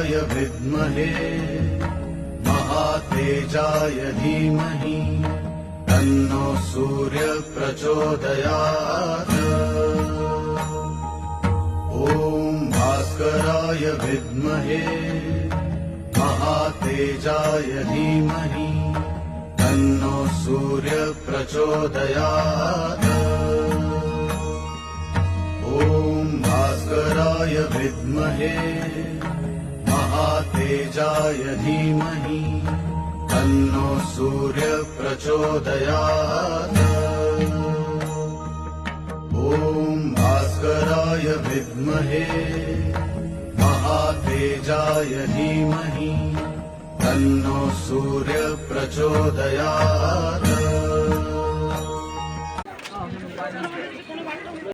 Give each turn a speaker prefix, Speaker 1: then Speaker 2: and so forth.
Speaker 1: भास्कराय विद्महे महातेजाय धीमहि तन्नो सूर्य प्रचोदयात्। ॐ भास्कराय विद्महे महातेजाय धीमहि तन्नो सूर्य प्रचोदयात्। ॐ भास्कराय विद्महे महातेजाय धीमहि तन्नो सूर्य प्रचोदयात्। ॐ भास्कराय विद्महे महातेजाय धीमहि तन्नो सूर्य प्रचोदयात्।